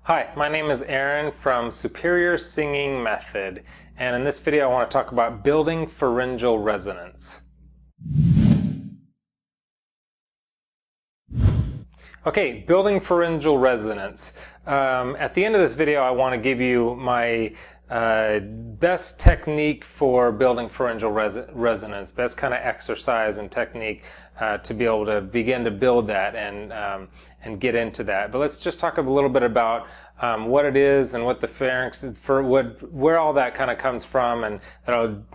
Hi, my name is Aaron from Superior Singing Method, and in this video I want to talk about building pharyngeal resonance. Okay, building pharyngeal resonance. At the end of this video I want to give you my best technique for building pharyngeal resonance, best kind of exercise and technique to be able to begin to build that and get into that. But let's just talk a little bit about what it is and what the pharynx, where all that kind of comes from, and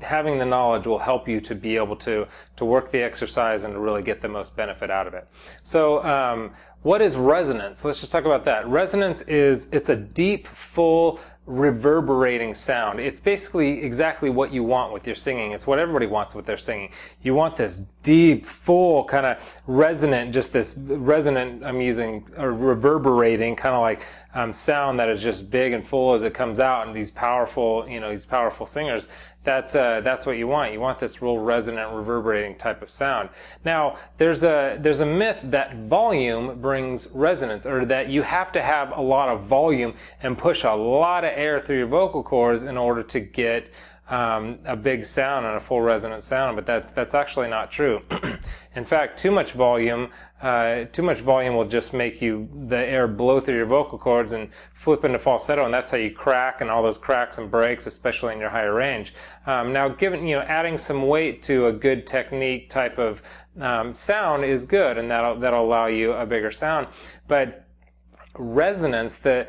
having the knowledge will help you to be able to work the exercise and to really get the most benefit out of it. So what is resonance? Let's just talk about that. Resonance it's a deep, full, reverberating sound. It's basically exactly what you want with your singing. It's what everybody wants with their singing. You want this deep, full, kind of resonant, just this resonant, I'm using a reverberating kind of like sound that is just big and full as it comes out, and these powerful singers. That's what you want. You want this real resonant, reverberating type of sound. Now, there's a myth that volume brings resonance, or that you have to have a lot of volume and push a lot of air through your vocal cords in order to get a big sound and a full resonant sound, but that's actually not true. In fact, too much volume will just make the air blow through your vocal cords and flip into falsetto, and that's how you crack, and all those cracks and breaks, especially in your higher range. Now, adding some weight to a good technique type of sound is good, and that'll allow you a bigger sound. But resonance, the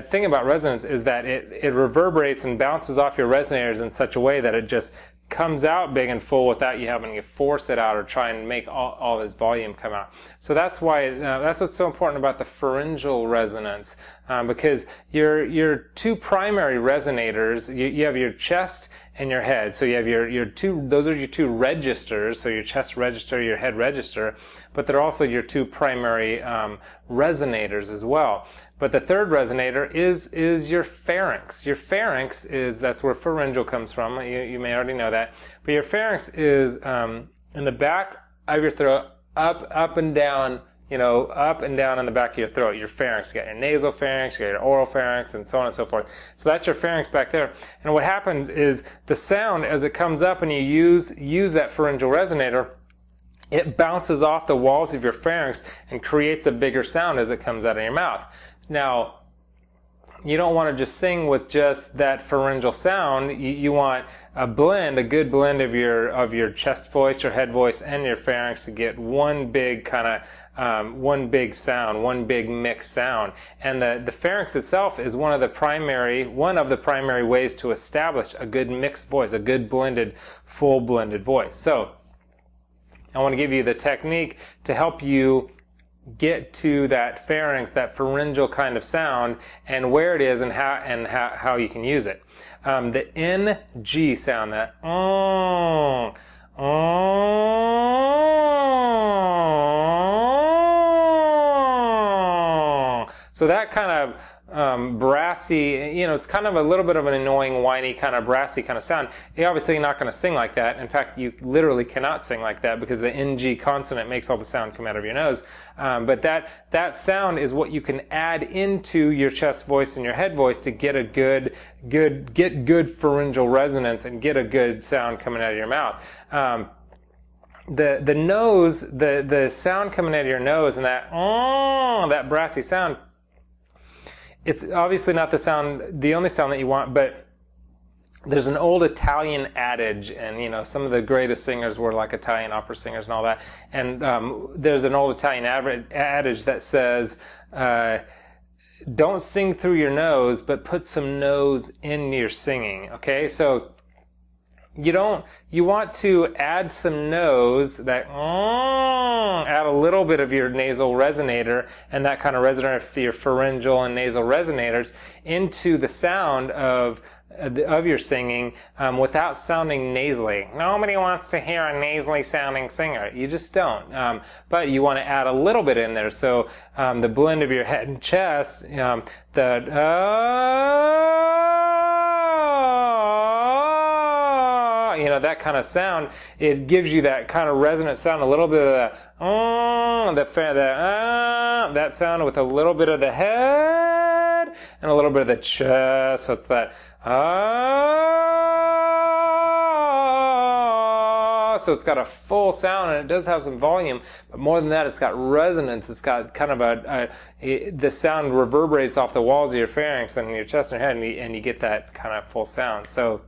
thing about resonance is that it reverberates and bounces off your resonators in such a way that it just comes out big and full without you having to force it out or try and make all this volume come out. So that's why that's what's so important about the pharyngeal resonance, because your two primary resonators, you have your chest and your head. So you have those are your two registers, so your chest register, your head register, but they're also your two primary resonators as well. But the third resonator is your pharynx. Your pharynx that's where pharyngeal comes from. You may already know that. But your pharynx is in the back of your throat, up and down, up and down in the back of your throat. Your pharynx. You got your nasal pharynx, you got your oral pharynx, and so on and so forth. So that's your pharynx back there. And what happens is the sound, as it comes up and you use that pharyngeal resonator, it bounces off the walls of your pharynx and creates a bigger sound as it comes out of your mouth. Now, you don't want to just sing with just that pharyngeal sound. You want a good blend of your chest voice, your head voice, and your pharynx to get one big one big sound, one big mixed sound. And the pharynx itself is one of the primary ways to establish a good mixed voice, a good full blended voice. So I want to give you the technique to help you get to that pharynx, that pharyngeal kind of sound, and where it is and how you can use it. The NG sound, that so that kind of brassy, it's kind of a little bit of an annoying, whiny, kind of brassy kind of sound. You're obviously not going to sing like that. In fact, you literally cannot sing like that because the NG consonant makes all the sound come out of your nose. But that sound is what you can add into your chest voice and your head voice to get a good pharyngeal resonance and get a good sound coming out of your mouth. The nose, the sound coming out of your nose, and that brassy sound, it's obviously not the only sound that you want, but there's an old Italian adage, and some of the greatest singers were like Italian opera singers and all that. And there's an old Italian adage that says, "Don't sing through your nose, but put some nose in your singing." Okay, so you want to add some nose, add a little bit of your nasal resonator and that kind of resonator for your pharyngeal and nasal resonators into the sound of your singing without sounding nasally. Nobody wants to hear a nasally sounding singer. You just don't. But you want to add a little bit in there. So the blend of your head and chest, that kind of sound, it gives you that kind of resonant sound, a little bit of that sound with a little bit of the head and a little bit of the ch. So it's that so it's got a full sound, and it does have some volume, but more than that, it's got resonance. It's got kind of the sound reverberates off the walls of your pharynx and your chest and your head, and you get that kind of full sound. So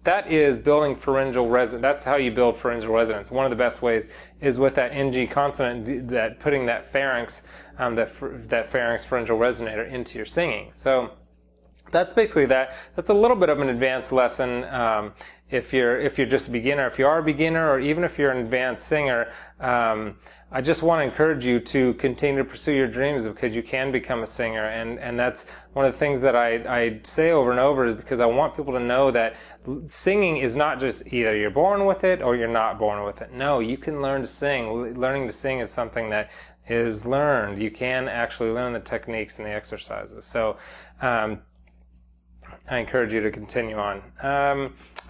that is building pharyngeal resonance. That's how you build pharyngeal resonance. One of the best ways is with that NG consonant, that putting that pharynx, that pharynx pharyngeal resonator into your singing. So that's basically that. That's a little bit of an advanced lesson. If you're just a beginner, if you are a beginner, or even if you're an advanced singer, I just want to encourage you to continue to pursue your dreams, because you can become a singer. And that's one of the things that I say over and over, is because I want people to know that singing is not just either you're born with it or you're not born with it. No, you can learn to sing. Learning to sing is something that is learned. You can actually learn the techniques and the exercises. So I encourage you to continue on.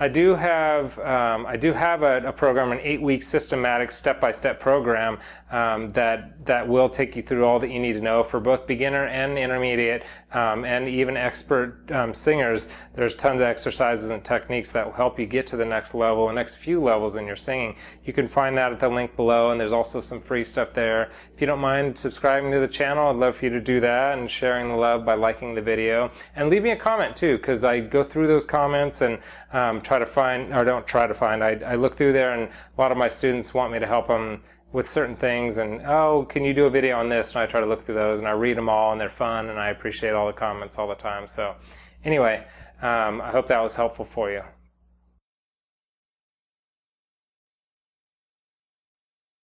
I do have a program, an 8-week systematic step-by-step program that will take you through all that you need to know for both beginner and intermediate and even expert singers. There's tons of exercises and techniques that will help you get to the next level, the next few levels in your singing. You can find that at the link below, and there's also some free stuff there. If you don't mind subscribing to the channel, I'd love for you to do that, and sharing the love by liking the video. And leave me a comment too, because I go through those comments and I look through there, and a lot of my students want me to help them with certain things, and oh, can you do a video on this? And I try to look through those, and I read them all, and they're fun, and I appreciate all the comments all the time. So anyway, I hope that was helpful for you.